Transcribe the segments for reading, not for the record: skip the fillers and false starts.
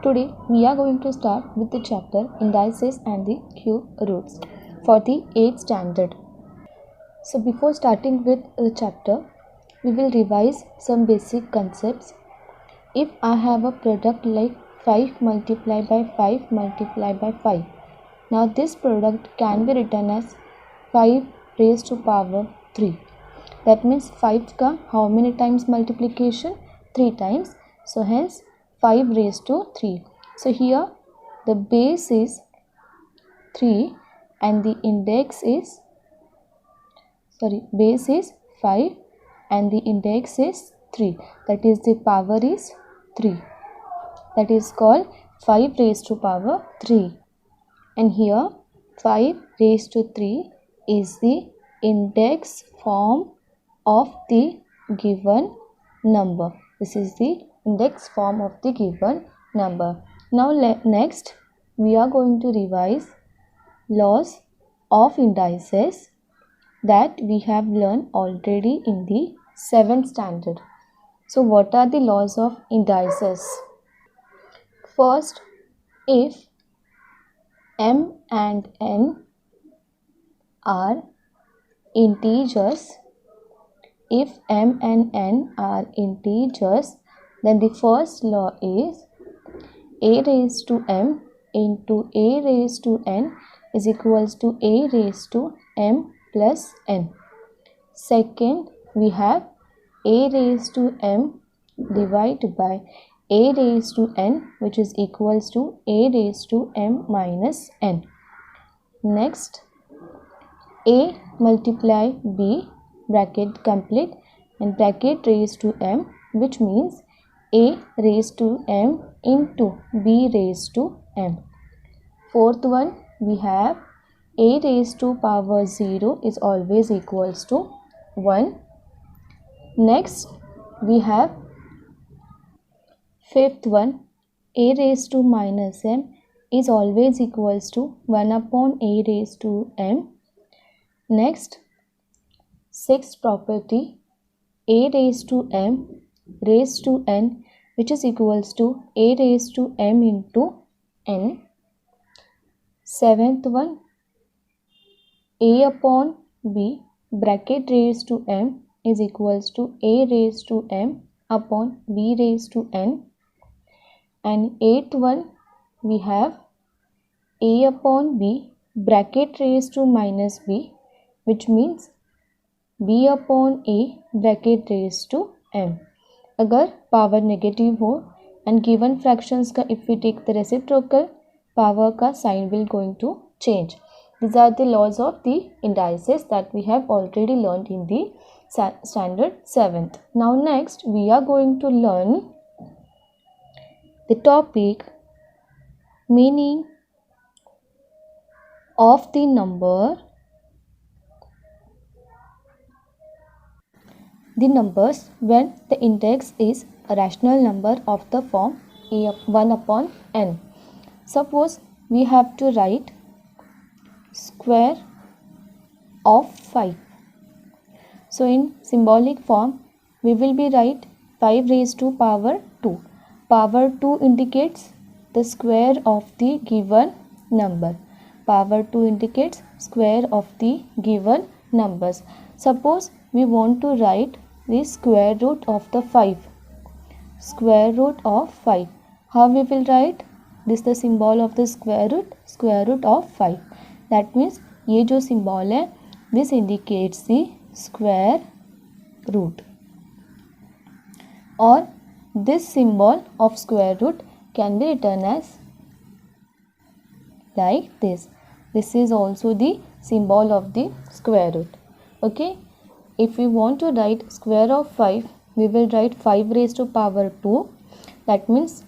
Today we are going to start with the chapter Indices and the Cube Roots for the 8th standard. So before starting with the chapter, we will revise some basic concepts. If I have a product like 5 multiplied by 5 multiplied by 5, now this product can be written as 5 raised to power 3. That means 5 का how many times multiplication? 3 times. So hence 5 raised to 3. So here the base is 3 and the index is base is 5 and the index is 3. That is the power is 3. That is called 5 raised to power 3. And here 5 raised to 3 is the index form of the given number. This is the index form of the given number. Now next we are going to revise laws of indices that we have learned already in the 7th standard. So what are the laws of indices? First, if m and n are integers, if m and n are integers, then the first law is a raised to m into a raised to n is equals to a raised to m plus n. Second, we have a raised to m divided by a raised to n, which is equals to a raised to m minus n. Next, a multiply b, bracket complete, and bracket raised to m, which means a raised to m into b raised to m. Fourth one, we have a raised to power 0 is always equals to 1. Next, we have fifth one, a raised to minus m is always equals to 1 upon a raised to m. Next, sixth property, a raised to m raised to n, which is equals to a raised to m into n. Seventh one, a upon b, bracket raised to m is equals to a raised to m upon b raised to n. And eighth one, we have a upon b, bracket raised to minus b, which means b upon a, bracket raised to m. अगर power negative हो and given fractions का if we take the reciprocal, power का sign will going to change. These are the laws of the indices that we have already learned in the standard 7th. Now next we are going to learn the topic meaning of the number. The numbers when the index is a rational number of the form 1 upon n. Suppose we have to write square of 5. So in symbolic form we will be write 5 raised to power 2. Power 2 indicates the square of the given number. Power 2 indicates square of the given numbers. Suppose we want to write the square root of the 5. Square root of 5. How we will write? This is the symbol of the square root of 5. That means ये जो symbol है, this indicates the square root. Or this symbol of square root can be written as like this. This is also the symbol of the square root. Okay. If we want to write square of 5, we will write 5 raised to power 2. That means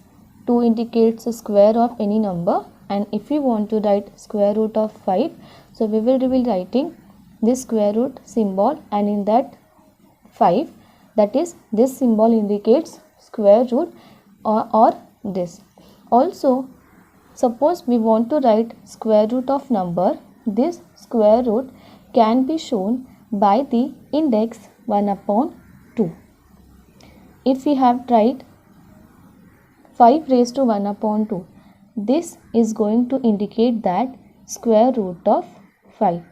2 indicates the square of any number. And if we want to write square root of 5, so we will be writing this square root symbol, and in that 5, that is this symbol indicates square root or this. Also, suppose we want to write square root of number, this square root can be shown by the index 1 upon 2. If we have tried 5 raised to 1 upon 2. This is going to indicate that square root of 5.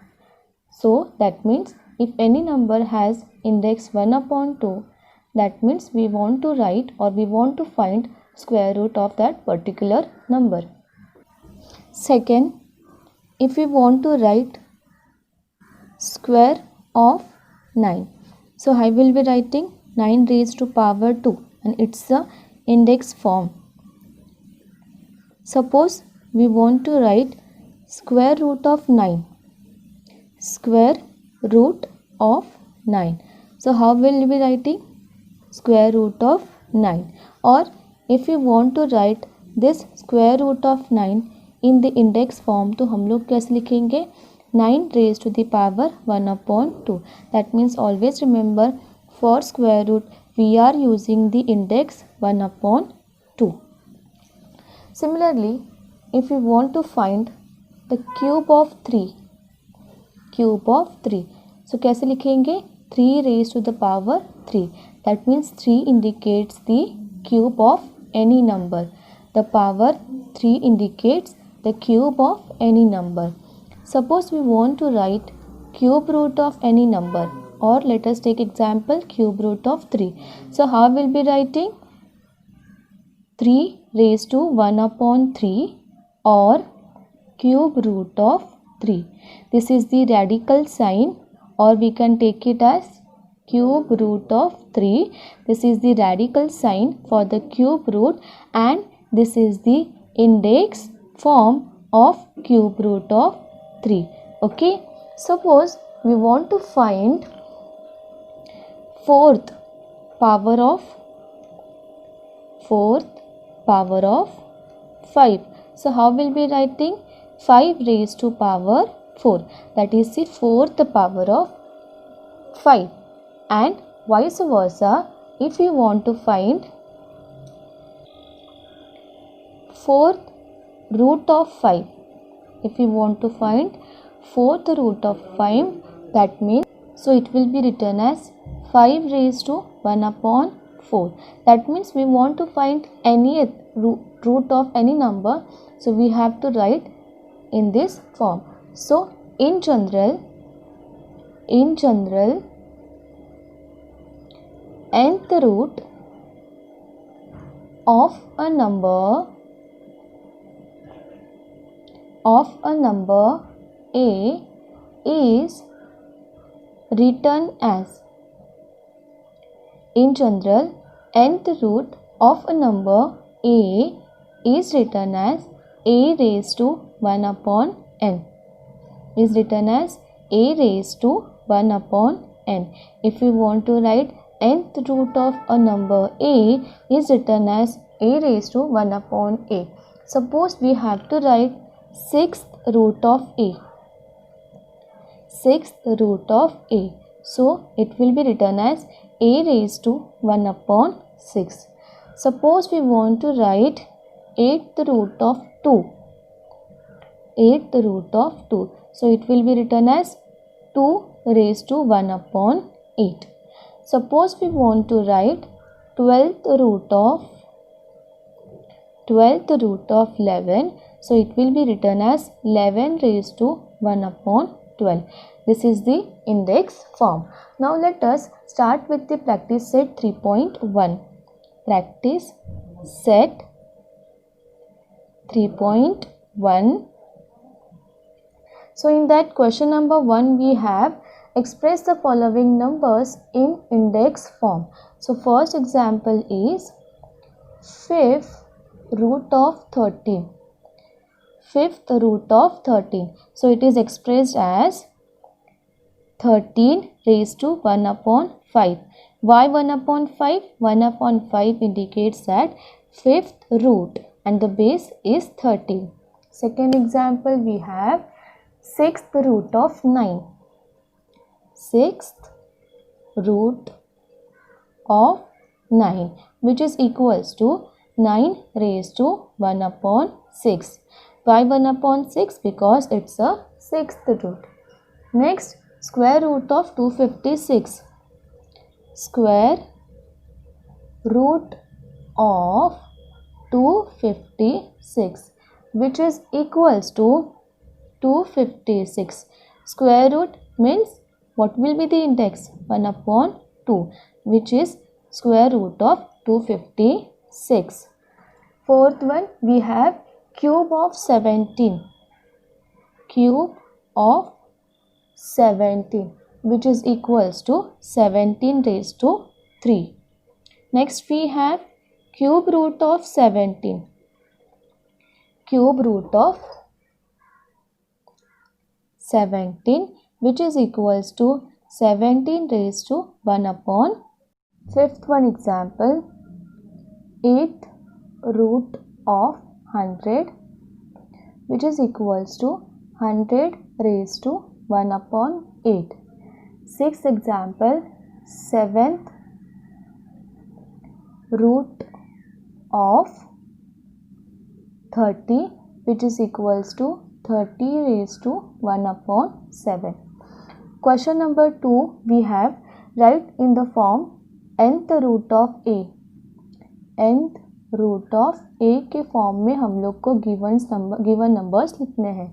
So that means if any number has index 1 upon 2, that means we want to write or we want to find square root of that particular number. Second, if we want to write square of 9, so I will be writing 9 raised to power 2 and it's the index form. Suppose we want to write square root of 9. Square root of 9. So how will we be writing? Square root of 9. Or if we want to write this square root of 9 in the index form, तो हम लोग कैसे लिखेंगे? 9 raised to the power 1 upon 2. That means always remember, for square root we are using the index 1 upon 2. Similarly, if we want to find the cube of 3, so कैसे लिखेंगे? 3 raised to the power 3. That means 3 indicates the cube of any number. The power 3 indicates the cube of any number. Suppose we want to write cube root of any number, or let us take example cube root of 3. So how will be writing? 3 raised to 1 upon 3 or cube root of 3. This is the radical sign, or we can take it as cube root of 3. This is the radical sign for the cube root and this is the index form of cube root of 3. Okay. Suppose we want to find fourth power of 5. So how will be writing? 5 raised to power 4. That is the fourth power of 5. And vice versa, if you want to find fourth root of 5. If you want to find fourth root of 5, that means, so it will be written as 5 raised to 1 upon 4. That means we want to find any root of any number, so we have to write in this form. So in general, nth root of a number A is written as, in general, nth root of a number A is written as A raised to 1 upon n. Is written as A raised to 1 upon n. If we want to write nth root of a number A is written as A raised to 1 upon A. Suppose we have to write sixth root of A. So it will be written as A raised to 1 upon 6. Suppose we want to write eighth root of 2. So it will be written as 2 raised to 1 upon 8. Suppose we want to write 12th root of 11. So it will be written as 11 raised to 1 upon 12. This is the index form. Now let us start with the practice set 3.1. Practice set 3.1. So in that question number 1 we have express the following numbers in index form. So first example is fifth root of 13. So it is expressed as 13 raised to 1 upon 5. Why 1 upon 5? 1 upon 5 indicates that fifth root and the base is 13. Second example we have sixth root of 9. Sixth root of 9, which is equals to 9 raised to 1 upon 6. Why 1 upon 6? Because it's a sixth root. Next, square root of 256. Square root of 256, which is equals to 256. Square root means what will be the index? 1 upon 2, which is square root of 256. Fourth one, we have cube of 17. Cube of 17, which is equals to 17 raised to 3. Next we have cube root of 17. Cube root of 17, which is equals to 17 raised to 1 upon. Fifth one example, 8 root of 100, which is equals to 100 raised to 1 upon 8. Sixth example, 7th root of 30, which is equals to 30 raised to 1 upon 7. Question number 2, we have write in the form nth root of a. nth root of a के form में हम लोग को given numbers लिखने हैं.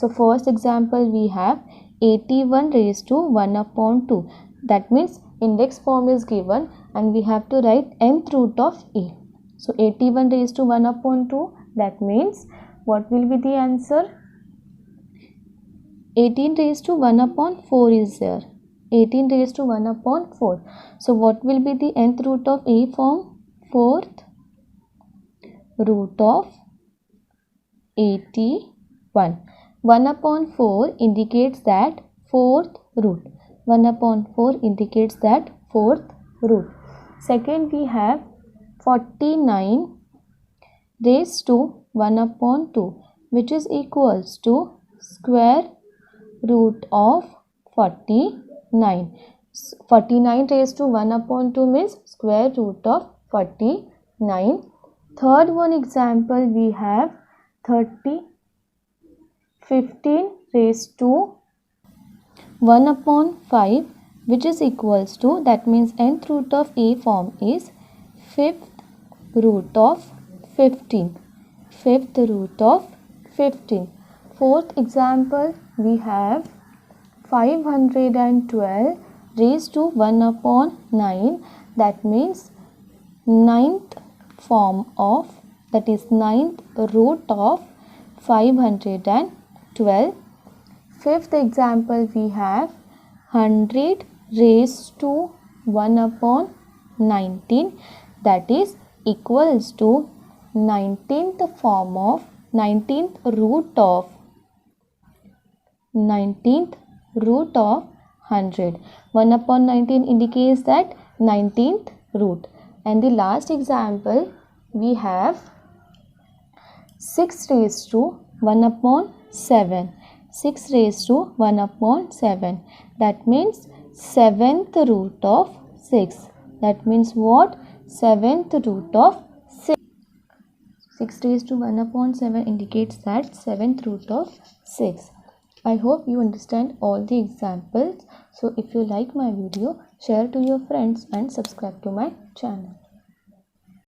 So first example we have 81 raised to 1 upon 2. That means index form is given and we have to write nth root of a. So 81 raised to 1 upon 2. That means what will be the answer? 18 raised to 1 upon 4 is there. 18 raised to 1 upon 4. So what will be the nth root of a form? Fourth root of 81. 1 upon 4 indicates that fourth root. 1 upon 4 indicates that fourth root. Second we have 49 raised to 1 upon 2, which is equals to square root of 49. 49 raised to 1 upon 2 means square root of 49. Third one example we have 15 raised to 1 upon 5, which is equals to, that means nth root of a form is fifth root of 15. Fifth root of 15. Fourth example we have 512 raised to 1 upon 9. That means ninth form of, that is ninth root of 512. Fifth example we have 100 raised to 1 upon 19. That is equals to 19th form of 19th root of 100. 1 upon 19 indicates that 19th root. And the last example we have 6 raised to 1 upon 7. 6 raised to 1 upon 7. That means 7th root of 6. That means what? 7th root of 6. 6 raised to 1 upon 7 indicates that 7th root of 6. I hope you understand all the examples. So if you like my video, share to your friends and subscribe to my channel.